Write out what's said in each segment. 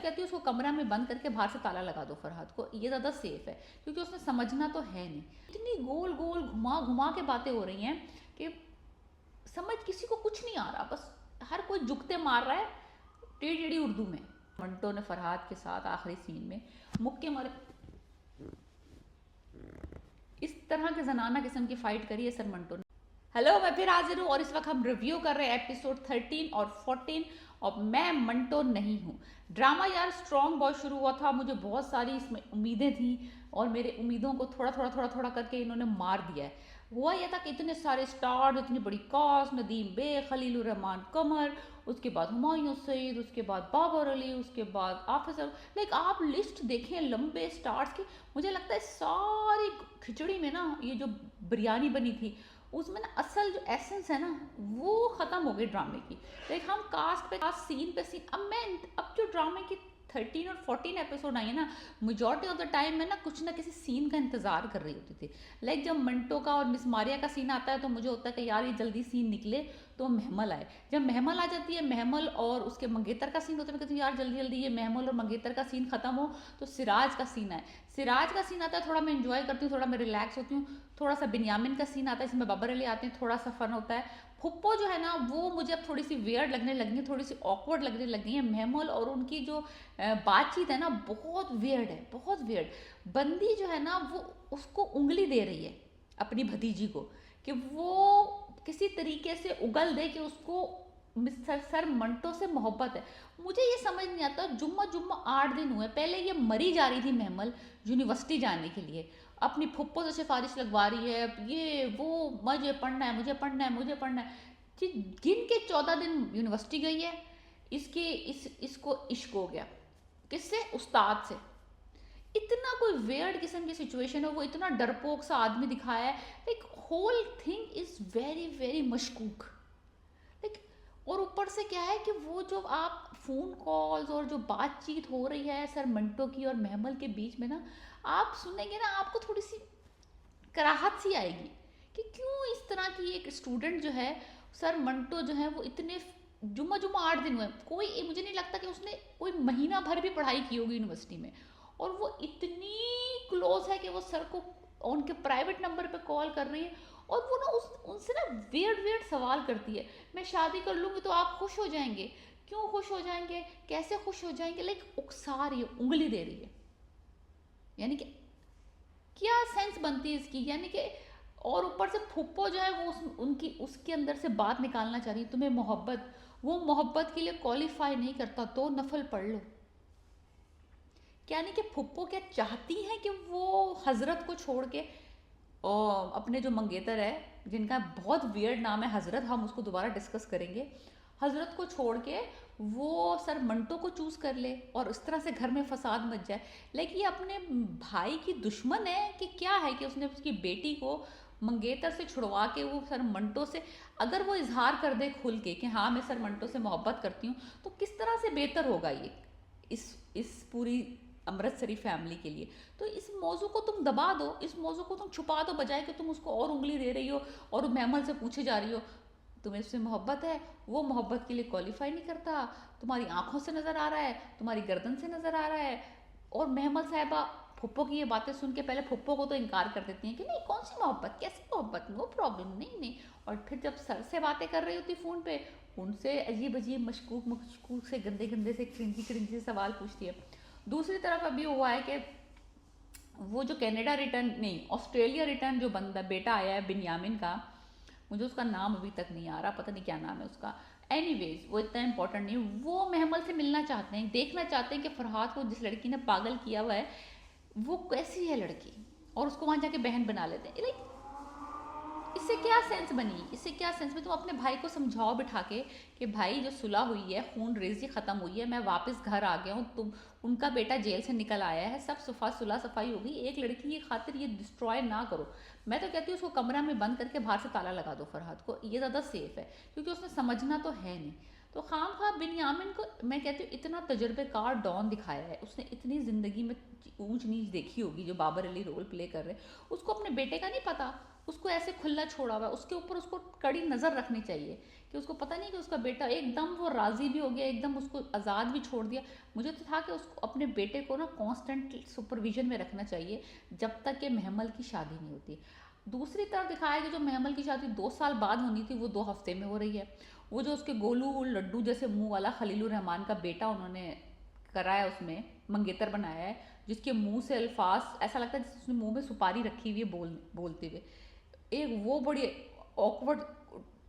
कहती हूँ उसको कमरा में बंद करके बाहर से ताला लगा दो फरहाद को, ये ज़्यादा सेफ है, क्योंकि उसने समझना तो है नहीं। इतनी गोल गोल घुमा घुमा के बातें हो रही हैं कि समझ किसी को कुछ नहीं आ रहा, बस हर कोई जुगते मार रहा है टेढ़ी टेढ़ी उर्दू में। मंटो ने फरहाद के साथ आखिरी सीन में मुक्के मारे, इस तरह के जनाना किस्म की फाइट करी है सर मंटो ने। हेलो, मैं फिर हाजिर हूँ और इस वक्त हम रिव्यू कर रहे हैं एपिसोड 13 और 14 और मैं मंटो नहीं हूँ। ड्रामा यार स्ट्रॉन्ग बहुत शुरू हुआ था, मुझे बहुत सारी इसमें उम्मीदें थी और मेरे उम्मीदों को थोड़ा करके इन्होंने मार दिया है। हुआ यह था कि इतने सारे स्टार्स, इतनी बड़ी कास्ट, नदीम बेग, खलीलुर रहमान कमर, उसके बाद हुमायूं सईद, उसके बाद बाबर अली, उसके बाद आफिस, लाइक आप लिस्ट देखें लंबे स्टार्स की। मुझे लगता है सारी खिचड़ी में ना ये जो बिरयानी बनी थी उसमें ना असल जो एसेंस है ना वो ख़त्म हो गई ड्रामे की। लाइक हम कास्ट पे कास्ट, सीन पे सीन, अब जो ड्रामे की 13 और 14 एपिसोड आई है ना, मेजॉरिटी ऑफ द टाइम मैं ना कुछ ना किसी सीन का इंतज़ार कर रही होती थी। लाइक जब मंटो का और मिस मारिया का सीन आता है तो मुझे होता है कि यार ये जल्दी सीन निकले तो महमल आए। जब महमल आ जाती है, महमल और उसके मंगेतर का सीन होता है, मैं कहती हूँ यार जल्दी जल्दी ये महमल और मंगेतर का सीन खत्म हो तो सिराज का सीन आए। सिराज का सीन आता है, थोड़ा मैं इंजॉय करती हूँ, थोड़ा मैं रिलैक्स होती हूँ। थोड़ा सा बिन्यामिन का सीन आता है, इसमें बाबर अली आते हैं, थोड़ा सा फन होता है। फुप्पो जो है ना वो मुझे अब थोड़ी सी वियर्ड लगने लगी है, थोड़ी सी ऑकवर्ड लगने लगी है। महमल और उनकी जो बातचीत है ना बहुत वियर्ड है, बहुत वियर्ड। बंदी जो है ना वो उसको उंगली दे रही है अपनी भतीजी को कि वो किसी तरीके से उगल दे कि उसको मिस्टर सर मंटो से मोहब्बत है। मुझे ये समझ नहीं आता, जुम्मा जुम्मा 8 दिन हुए, पहले ये मरी जा रही थी महमल यूनिवर्सिटी जाने के लिए, अपनी फुप्पो से सिफारिश लगवा रही है, ये वो मुझे पढ़ना है, मुझे पढ़ना है, मुझे पढ़ना है। गिन के 14 दिन यूनिवर्सिटी गई है, इसको इश्क हो गया, किससे? उस्ताद से। इतना कोई वेयर्ड किस्म की सिचुएशन है, वो इतना डरपोक सा आदमी दिखाया है। Like whole thing is very very मशकूक। लाइक और ऊपर से क्या है कि वो जो आप फ़ोन कॉल्स और जो बातचीत हो रही है सर मंटो की और महमल के बीच में ना, आप सुनेंगे ना आपको थोड़ी सी कराहत सी आएगी कि क्यों इस तरह की एक स्टूडेंट जो है, सर मंटो जो है वो इतने जुम्मा जुम्मा 8 दिन हुए, कोई मुझे नहीं लगता कि उसने कोई महीना भर भी पढ़ाई की होगी यूनिवर्सिटी में, और वो इतनी क्लोज है कि वो सर को उनके प्राइवेट नंबर पे कॉल कर रही है और वो ना उनसे ना वियर्ड वियर्ड सवाल करती है। मैं शादी कर लूँगी तो आप खुश हो जाएंगे? क्यों खुश हो जाएंगे? कैसे खुश हो जाएंगे? लाइक उकसा रही है, उंगली दे रही है। यानी कि क्या सेंस बनती है इसकी? यानी कि और ऊपर से फुप्पो जो है वो उनकी उसके अंदर से बात निकालना चाह रही है, तुम्हें मोहब्बत, वो मोहब्बत के लिए क्वालिफाई नहीं करता तो नफल पढ़ लो। यानी कि फुप्पो क्या चाहती हैं कि वो हजरत को छोड़ के और अपने जो मंगेतर है जिनका बहुत वियर्ड नाम है हजरत, हम उसको दोबारा डिस्कस करेंगे, हजरत को छोड़ के वो सर मंटो को चूज कर ले और इस तरह से घर में फसाद मच जाए। लेकिन ये अपने भाई की दुश्मन है कि क्या है कि उसने उसकी बेटी को मंगेतर से छुड़वा के वो सर मंटो से अगर वो इजहार कर दे खुल के कि हाँ मैं सर मंटो से मोहब्बत करती हूँ, तो किस तरह से बेहतर होगा ये इस पूरी अमृतसरी फैमिली के लिए। तो इस मौजू को तुम दबा दो, इस मौजू को तुम छुपा दो, बजाय कि तुम उसको और उंगली दे रही हो और महमल से पूछे जा रही हो तुम्हें उससे मोहब्बत है, वो मोहब्बत के लिए क्वालिफाई नहीं करता, तुम्हारी आंखों से नज़र आ रहा है, तुम्हारी गर्दन से नज़र आ रहा है। और महमल साहिबा फुप्पो की ये बातें सुन के पहले फुप्पो को तो इनकार कर देती हैं कि नहीं कौन सी मोहब्बत, कैसी मोहब्बत, नो प्रॉब्लम, नहीं नहीं। और फिर जब सर से बातें कर रही होती फ़ोन पे, उनसे अजीब अजीब मशकूक मशकूक से गंदे गंदे से क्रिंजी क्रिंजी से सवाल पूछती है। दूसरी तरफ अभी हुआ है कि वो जो कनाडा रिटर्न नहीं ऑस्ट्रेलिया रिटर्न जो बंदा बेटा आया है बिन्यामिन का, मुझे उसका नाम अभी तक नहीं आ रहा, पता नहीं क्या नाम है उसका। एनीवेज वो इतना इंपॉर्टेंट नहीं, वो महमल से मिलना चाहते हैं, देखना चाहते हैं कि फरहाद को जिस लड़की ने पागल किया हुआ है वो कैसी है लड़की, और उसको वहाँ जाके बहन बना लेते हैं। लाइक इससे क्या सेंस बनी, इससे क्या सेंस में तुम अपने भाई को समझाओ बिठा के कि भाई जो सुलह हुई है, खून रेजी ख़त्म हुई है, मैं वापस घर आ गया हूँ, तुम उनका बेटा जेल से निकल आया है, सब सुलह सफाई हो गई, एक लड़की की खातिर ये डिस्ट्रॉय ना करो। मैं तो कहती हूँ उसको कमरा में बंद करके बाहर से ताला लगा दो फरहाद को, ये ज़्यादा सेफ है, क्योंकि उसने समझना तो है नहीं। तो खामखा बिन्यामिन को मैं कहती हूँ इतना तजुर्बेकार डॉन दिखाया है, उसने इतनी ज़िंदगी में ऊंच नीच देखी होगी जो बाबर अली रोल प्ले कर रहे हैं, उसको अपने बेटे का नहीं पता, उसको ऐसे खुला छोड़ा हुआ है, उसके ऊपर उसको कड़ी नज़र रखनी चाहिए कि उसको पता नहीं कि उसका बेटा एकदम वो राज़ी भी हो गया, एकदम उसको आज़ाद भी छोड़ दिया। मुझे तो था कि उसको अपने बेटे को ना कांस्टेंट सुपरविजन में रखना चाहिए जब तक कि महमल की शादी नहीं होती। दूसरी तरफ दिखाया कि जो महमल की शादी 2 साल बाद होनी थी वो 2 हफ्ते में हो रही है। वो जो उसके गोलू लड्डू जैसे मुंह वाला खलीलुर रहमान का बेटा उन्होंने कराया, उसमें मंगेतर बनाया है, जिसके मुंह से अल्फाज ऐसा लगता है जैसे उसने मुंह में सुपारी रखी हुई है बोलते हुए। एक वो बड़ी ऑकवर्ड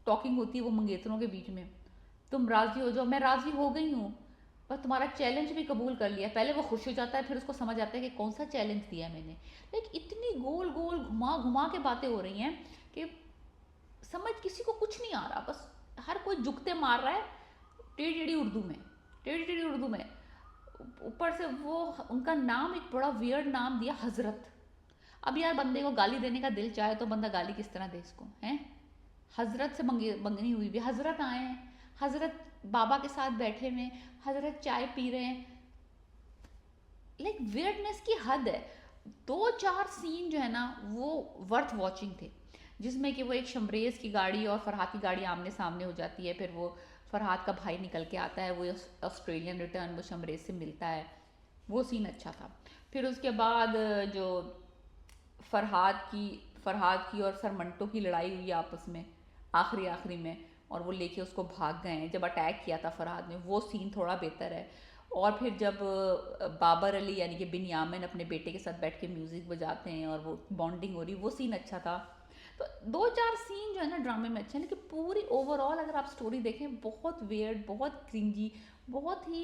टॉकिंग होती है वो मंगेतरों के बीच में, तुम राजी हो जाओ, मैं राजी हो गई हूँ, पर तुम्हारा चैलेंज भी कबूल कर लिया। पहले वो खुश हो जाता है, फिर उसको समझ आता है कि कौन सा चैलेंज दिया मैंने। लाइक इतनी गोल गोल घुमा घुमा के बातें हो रही हैं कि समझ किसी को कुछ नहीं आ रहा, बस हर कोई जुगते मार रहा है टेढ़ी टेढ़ी उर्दू में, टेढ़ी टेढ़ी उर्दू में। ऊपर से वो उनका नाम एक बड़ा वियर्ड नाम दिया, हजरत। अब यार बंदे को गाली देने का दिल चाहे तो बंदा गाली किस तरह दे इसको, हैं? हजरत से मंगनी हुई भी, हजरत आए हैं, हजरत बाबा के साथ बैठे हुए हैं, हजरत चाय पी रहे हैं। लाइक वियर्डनेस की हद है। 2-4 सीन जो है ना वो वर्थ वॉचिंग थे, जिसमें कि वो एक शमरेज की गाड़ी और फरहाद की गाड़ी आमने सामने हो जाती है, फिर वो फरहाद का भाई निकल के आता है, वो ऑस्ट्रेलियन रिटर्न वो शमरेज से मिलता है, वो सीन अच्छा था। फिर उसके बाद जो फरहाद की और सरमंटो की लड़ाई हुई आपस में आखिरी में, और वो लेके उसको भाग गए हैं जब अटैक किया था फरहाद ने, वो सीन थोड़ा बेहतर है। और फिर जब बाबर अली यानी कि बिन्यामिन अपने बेटे के साथ बैठ के म्यूज़िक बजाते हैं और वो बॉन्डिंग हो रही, वो सीन अच्छा था। तो 2-4 सीन जो है ना ड्रामे में अच्छे हैं, लेकिन पूरी ओवरऑल अगर आप स्टोरी देखें बहुत वियर्ड, बहुत क्रिंजी, बहुत ही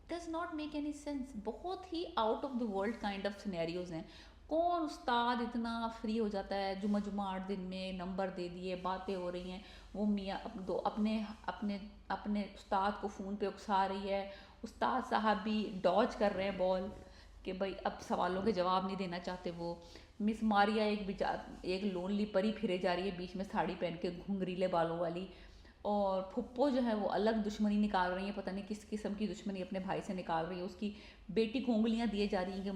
does not make any sense, बहुत ही out of the world kind of scenarios हैं। कौन उस्ताद इतना फ्री हो जाता है जुमा जुमा 8 दिन में, नंबर दे दिए, बातें हो रही हैं, वो मियाँ दो अपने अपने अपने उस्ताद को फ़ोन पे उकसा रही है, उस्ताद साहब भी डॉज कर रहे हैं बॉल कि भाई अब सवालों के जवाब नहीं देना चाहते वो। मिस मारिया एक लोनली परी फिरे जा रही है बीच में साड़ी पहन के घुंघरीले बालों वाली, और फुप्पो जो है वो अलग दुश्मनी निकाल रही है, पता नहीं किस किस्म की दुश्मनी अपने भाई से निकाल रही है। उसकी बेटी को उंगलियां दिए जा रही हैं कि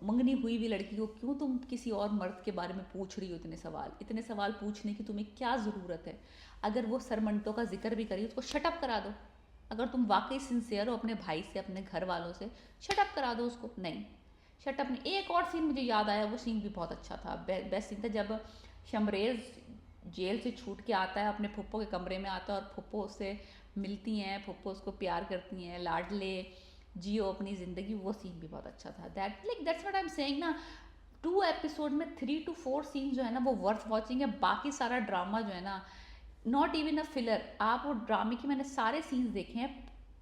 मंगनी हुई भी लड़की को क्यों तुम किसी और मर्द के बारे में पूछ रही हो, इतने सवाल पूछने की तुम्हें क्या ज़रूरत है? अगर वो सरमंटो का जिक्र भी करी उसको शटअप करा दो। अगर तुम वाकई सिंसियर हो अपने भाई से, अपने घर वालों से, शटअप करा दो उसको। नहीं, शटअप नहीं। एक और सीन मुझे याद आया, वो सीन भी बहुत अच्छा था, बेस्ट सीन था, जब शमरेज जेल से छूट के आता है, अपने फुप्पो के कमरे में आता है और फुप्पो उससे मिलती हैं, फुप्पो उसको प्यार करती हैं, लाडले जियो अपनी ज़िंदगी, वो सीन भी बहुत अच्छा था। That's what I am saying ना, 2 एपिसोड में 3 to 4 सीन जो है ना वो वर्थ वॉचिंग है। बाकी सारा ड्रामा जो है ना नॉट इवन अ फिलर। आप वो ड्रामे की मैंने सारे सीन्स देखे हैं,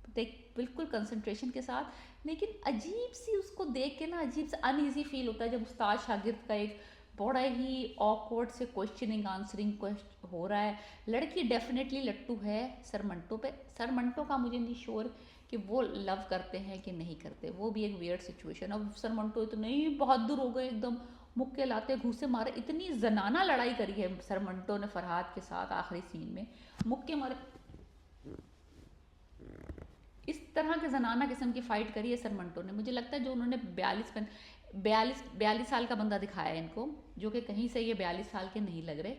देख बिल्कुल कंसंट्रेशन के साथ, लेकिन अजीब सी उसको देख के ना अजीब सा अनईजी फील होता है जब उस्ताद शागिर्द का एक बड़ा ही ऑकवर्ड से क्वेश्चनिंग आंसरिंग हो रहा है। लड़की डेफिनेटली लट्टू है सरमंटो पे, सरमंटो का मुझे नहीं श्योर कि वो लव करते हैं कि नहीं करते, वो भी एक वियर्ड सिचुएशन। अब सरमंटो इतने ही बहादुर हो गए, एकदम मुक्के लाते घूसे मारे, इतनी जनाना लड़ाई करी है सरमंटो ने फरहाद के साथ आखिरी सीन में, मुक्के मारे, इस तरह के जनाना किस्म की फ़ाइट करी है सरमंटो ने। मुझे लगता है जो उन्होंने 42 साल का बंदा दिखाया है इनको, जो कि कहीं से ये 42 साल के नहीं लग रहे।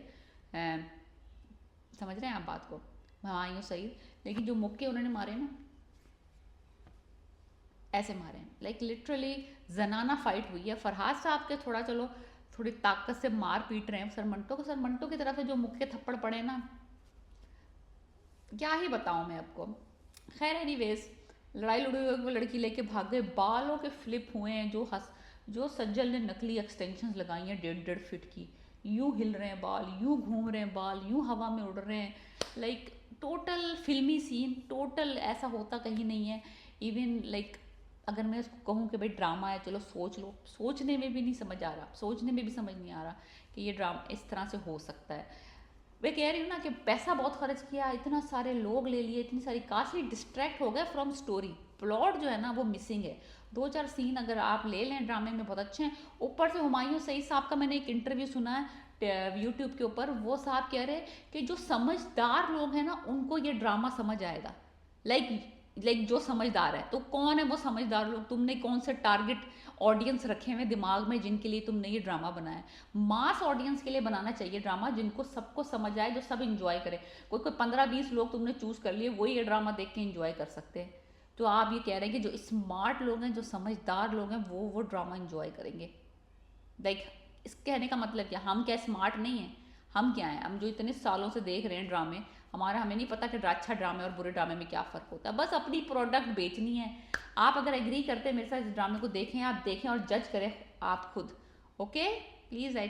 समझ रहे हैं आप बात को? हाँ यूँ सही, लेकिन जो मुक्के उन्होंने मारे ना ऐसे मारे हैं, लाइक लिटरली जनाना फाइट हुई है। फरहाद साहब के थोड़ा चलो थोड़ी ताकत से मार पीट रहे हैं, सरमंटो की तरफ से जो मुक्के थप्पड़ पड़े ना, क्या ही बताऊं मैं आपको। खैर एनीवेज, लड़ाई लड़ी हुई वो लड़की लेके भाग गए, बालों के फ्लिप हुए हैं, जो सज्जल ने नकली एक्सटेंशंस लगाई हैं 1.5 फीट की, यूं हिल रहे हैं बाल, यूं घूम रहे हैं बाल, यूं हवा में उड़ रहे हैं, लाइक टोटल फिल्मी सीन, टोटल ऐसा होता कहीं नहीं है। इवन लाइक अगर मैं उसको कहूँ कि भाई ड्रामा है, चलो सोच लो, सोचने में भी नहीं समझ आ रहा, सोचने में भी समझ नहीं आ रहा कि ये ड्रामा इस तरह से हो सकता है। मैं कह रही हूँ ना कि पैसा बहुत खर्च किया, इतना सारे लोग ले लिए, इतनी सारी कास्टली डिस्ट्रैक्ट हो गए फ्रॉम स्टोरी, प्लॉट जो है ना वो मिसिंग है। 2-4 सीन अगर आप ले लें ड्रामे में बहुत अच्छे हैं। ऊपर से हुमायूं सईद साहब का मैंने एक इंटरव्यू सुना है, यूट्यूब के ऊपर, वो साहब कह रहे कि जो समझदार लोग हैं ना उनको ये ड्रामा समझ आएगा। लाइक जो समझदार है, तो कौन है वो समझदार लोग? तुमने कौन से टारगेट ऑडियंस रखे हुए दिमाग में जिनके लिए तुमने ये ड्रामा बनाया है? मास ऑडियंस के लिए बनाना चाहिए ड्रामा, जिनको सबको समझ आए, जो सब इंजॉय करे। कोई कोई 15-20 लोग तुमने चूज कर लिए, वही ये ड्रामा देख के इंजॉय कर सकते हैं। तो आप ये कह रहे हैं कि जो स्मार्ट लोग हैं, जो समझदार लोग हैं, वो ड्रामा इंजॉय करेंगे। लाइक इस कहने का मतलब क्या? हम क्या स्मार्ट नहीं है? हम क्या हैं? हम जो इतने सालों से देख रहे हैं ड्रामे, हमें नहीं पता कि अच्छा ड्रामे और बुरे ड्रामे में क्या फ़र्क होता है? बस अपनी प्रोडक्ट बेचनी है। आप अगर एग्री करते हैं मेरे साथ, इस ड्रामे को देखें, आप देखें और जज करें आप खुद। Okay, please I